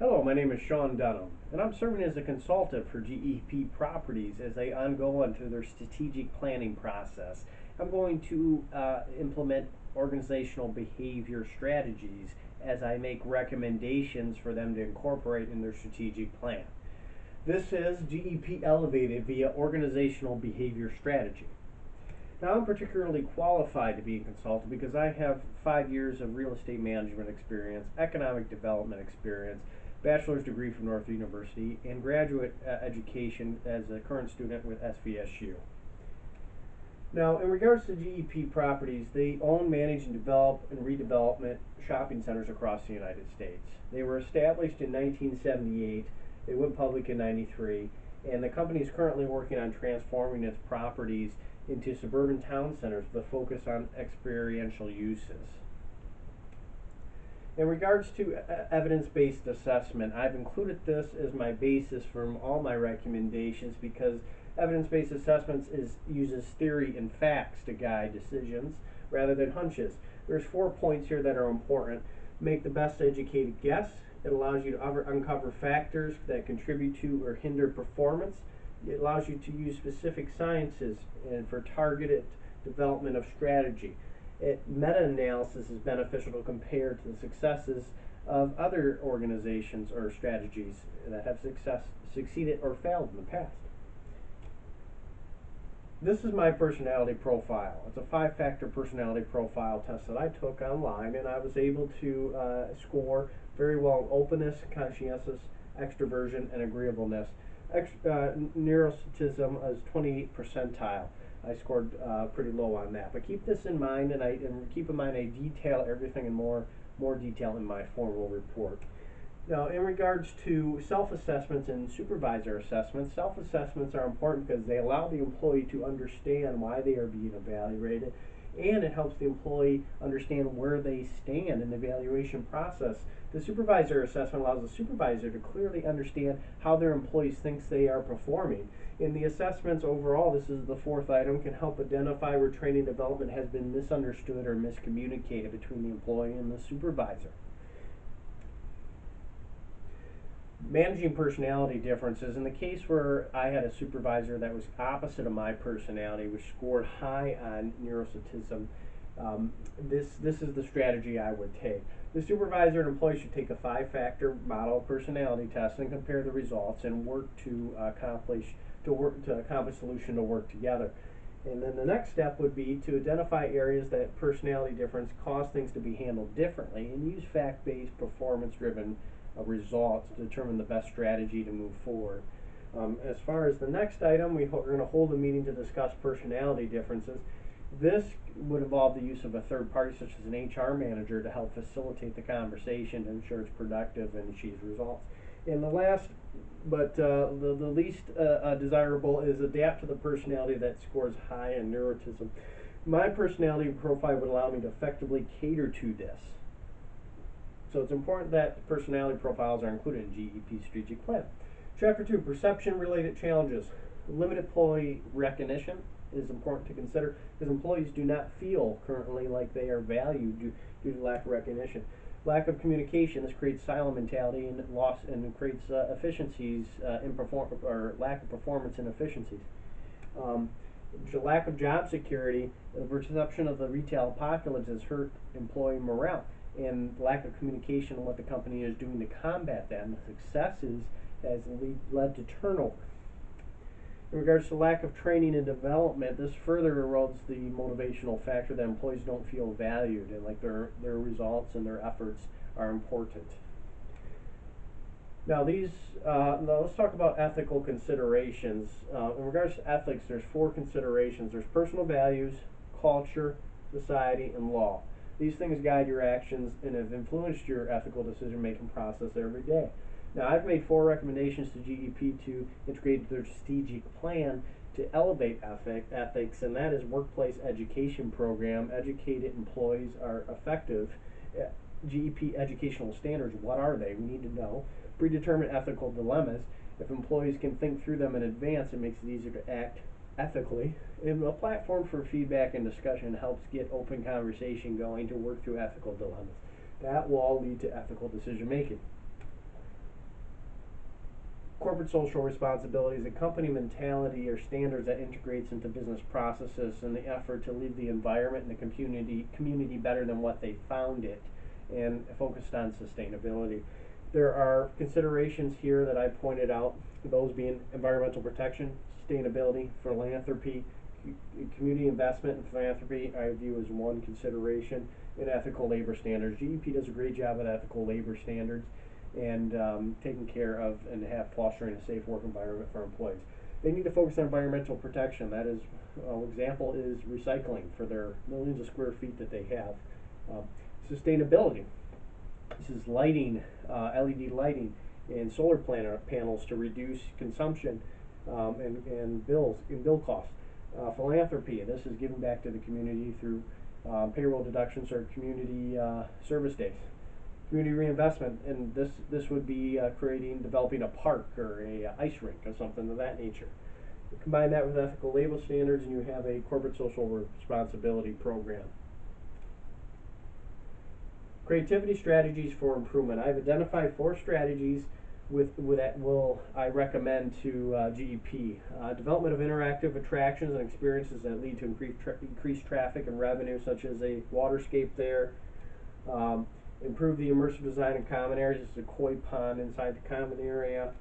Hello, my name is Sean Dunham, and I'm serving as a consultant for GEP Properties as they go into their strategic planning process. I'm going to implement organizational behavior strategies as I make recommendations for them to incorporate in their strategic plan. This is GEP Elevated via Organizational Behavior Strategy. Now, I'm particularly qualified to be a consultant because I have 5 years of real estate management experience, economic development experience, bachelor's degree from North University, and graduate education as a current student with SVSU. Now, in regards to GEP Properties, they own, manage, and develop and redevelopment shopping centers across the United States. They were established in 1978. They went public in 93, and the company is currently working on transforming its properties into suburban town centers with a focus on experiential uses. In regards to evidence-based assessment, I've included this as my basis for all my recommendations because evidence-based assessments uses theory and facts to guide decisions rather than hunches. There's 4 points here that are important. Make the best educated guess. It allows you to uncover factors that contribute to or hinder performance. It allows you to use specific sciences and for targeted development of strategy. Meta-analysis is beneficial to compare to the successes of other organizations or strategies that have succeeded or failed in the past. This is my personality profile. It's a 5-factor personality profile test that I took online, and I was able to score very well in openness, conscientious, extroversion, and agreeableness. Neuroticism is 28th percentile. I scored pretty low on that. But keep this in mind, and keep in mind I detail everything in more detail in my formal report. Now, in regards to self-assessments and supervisor assessments, self-assessments are important because they allow the employee to understand why they are being evaluated, and it helps the employee understand where they stand in the evaluation process. The supervisor assessment allows the supervisor to clearly understand how their employees think they are performing. In the assessments overall, this is the 4th item, can help identify where training development has been misunderstood or miscommunicated between the employee and the supervisor. Managing personality differences. In the case where I had a supervisor that was opposite of my personality, which scored high on neuroticism, this is the strategy I would take. The supervisor and employee should take a 5-factor model personality test and compare the results and work to accomplish a solution to work together. And then the next step would be to identify areas that personality difference cause things to be handled differently and use fact-based, performance-driven results to determine the best strategy to move forward. As far as the next item, we're going to hold a meeting to discuss personality differences. This would involve the use of a third party, such as an HR manager, to help facilitate the conversation to ensure it's productive and achieves results. And the last, but the least desirable, is adapt to the personality that scores high in neuroticism. My personality profile would allow me to effectively cater to this. So it's important that personality profiles are included in GEP strategic plan. Chapter 2, perception-related challenges. Limited employee recognition is important to consider because employees do not feel currently like they are valued due to lack of recognition. Lack of communication, this creates silo mentality and loss, and creates efficiencies or lack of performance and efficiencies. Lack of job security, the perception of the retail apocalypse has hurt employee morale, and lack of communication on what the company is doing to combat that, and the successes has led to turnover. In regards to lack of training and development, this further erodes the motivational factor that employees don't feel valued and like their results and their efforts are important. Now let's talk about ethical considerations. In regards to ethics, there's 4 considerations. There's personal values, culture, society, and law. These things guide your actions and have influenced your ethical decision-making process every day. Now, I've made 4 recommendations to GEP to integrate their strategic plan to elevate ethics, and that is workplace education program. Educated employees are effective. GEP educational standards, what are they? We need to know. Predetermined ethical dilemmas. If employees can think through them in advance, it makes it easier to act ethically. And a platform for feedback and discussion helps get open conversation going to work through ethical dilemmas. That will all lead to ethical decision making. Corporate social responsibility is a company mentality or standards that integrates into business processes in the effort to leave the environment and the community better than what they found it, and focused on sustainability. There are considerations here that I pointed out, those being environmental protection, sustainability, philanthropy, community investment and philanthropy I view as one consideration, and ethical labor standards. GEP does a great job with ethical labor standards and taking care of and fostering a safe work environment for employees. They need to focus on environmental protection. That is, example is recycling for their millions of square feet that they have. Sustainability. This is lighting, LED lighting and solar panels to reduce consumption and bill costs. Philanthropy. This is giving back to the community through payroll deductions or community service days. Community reinvestment, and this would be developing a park or a ice rink or something of that nature. You combine that with ethical label standards, and you have a corporate social responsibility program. Creativity strategies for improvement. I've identified 4 strategies I recommend to GEP. Development of interactive attractions and experiences that lead to increased traffic and revenue, such as a waterscape there. Improve the immersive design in common areas. This is a koi pond inside the common area.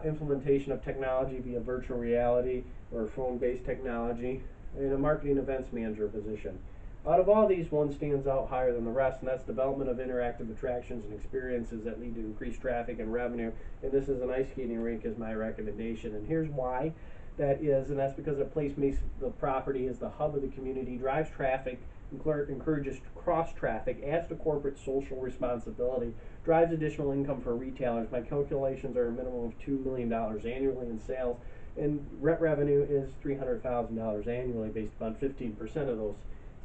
Implementation of technology via virtual reality or phone-based technology, and a marketing events manager position. Out of all these, one stands out higher than the rest, and that's development of interactive attractions and experiences that lead to increased traffic and revenue. And this is an ice skating rink is my recommendation. And here's why that is, and that's because the place makes the property as the hub of the community, drives traffic, encourages cross traffic, adds to corporate social responsibility, drives additional income for retailers. My calculations are a minimum of $2 million annually in sales, and rent revenue is $300,000 annually based upon 15% of those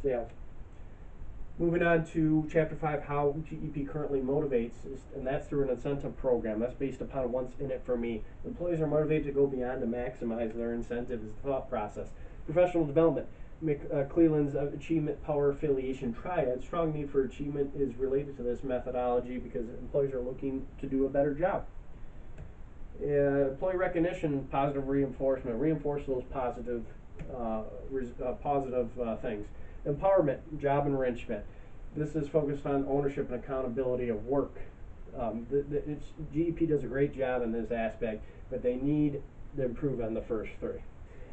sales. Moving on to Chapter 5, how GEP currently motivates, and that's through an incentive program. That's based upon what's in it for me. Employees are motivated to go beyond to maximize their incentive is the thought process. Professional development. Cleveland's Achievement Power Affiliation Triad. Strong need for achievement is related to this methodology because employees are looking to do a better job. Employee recognition, positive reinforcement. Reinforce those positive things. Empowerment, job enrichment. This is focused on ownership and accountability of work. GEP does a great job in this aspect, but they need to improve on the first 3.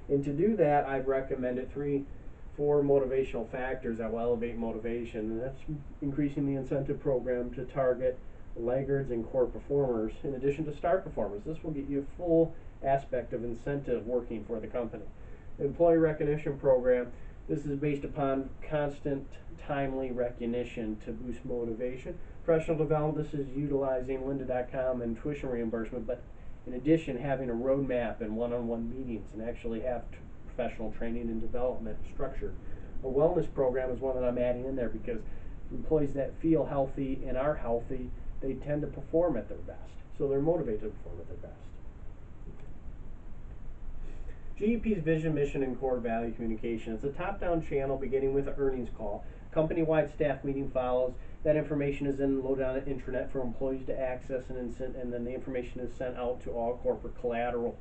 And to do that, I've recommended 4 motivational factors that will elevate motivation. And that's increasing the incentive program to target laggards and core performers, in addition to star performers. This will get you a full aspect of incentive working for the company. Employee recognition program. This is based upon constant, timely recognition to boost motivation. Professional development. This is utilizing lynda.com and tuition reimbursement, but in addition, having a roadmap and one-on-one meetings and actually have professional training and development structured. A wellness program is one that I'm adding in there because employees that feel healthy and are healthy, they tend to perform at their best. So they're motivated to perform at their best. GEP's vision, mission, and core value communication. It's a top-down channel beginning with an earnings call. Company-wide staff meeting follows. That information is then loaded on the intranet for employees to access, and then the information is sent out to all corporate collateral.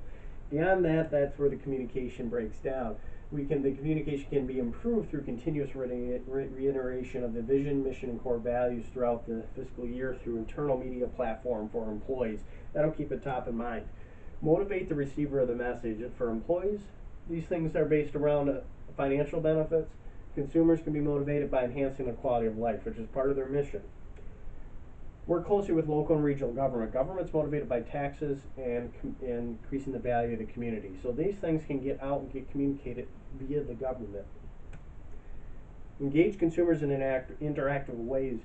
Beyond that, that's where the communication breaks down. The communication can be improved through continuous reiteration of the vision, mission, and core values throughout the fiscal year through internal media platform for employees. That'll keep it top of mind. Motivate the receiver of the message. For employees, these things are based around financial benefits. Consumers can be motivated by enhancing the quality of life, which is part of their mission. Work closely with local and regional government. Government's motivated by taxes and increasing the value of the community. So these things can get out and get communicated via the government. Engage consumers in interactive ways.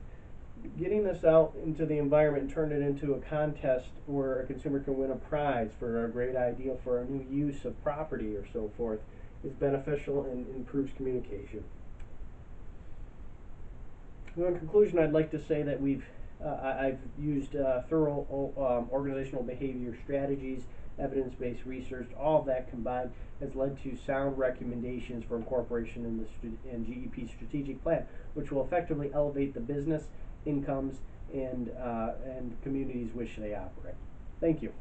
Getting this out into the environment and turn it into a contest where a consumer can win a prize for a great idea for a new use of property or so forth is beneficial and improves communication. So in conclusion, I'd like to say that I've used thorough organizational behavior strategies, evidence-based research. All of that combined has led to sound recommendations for incorporation in GEP's strategic plan, which will effectively elevate the business, incomes, and communities which they operate. Thank you.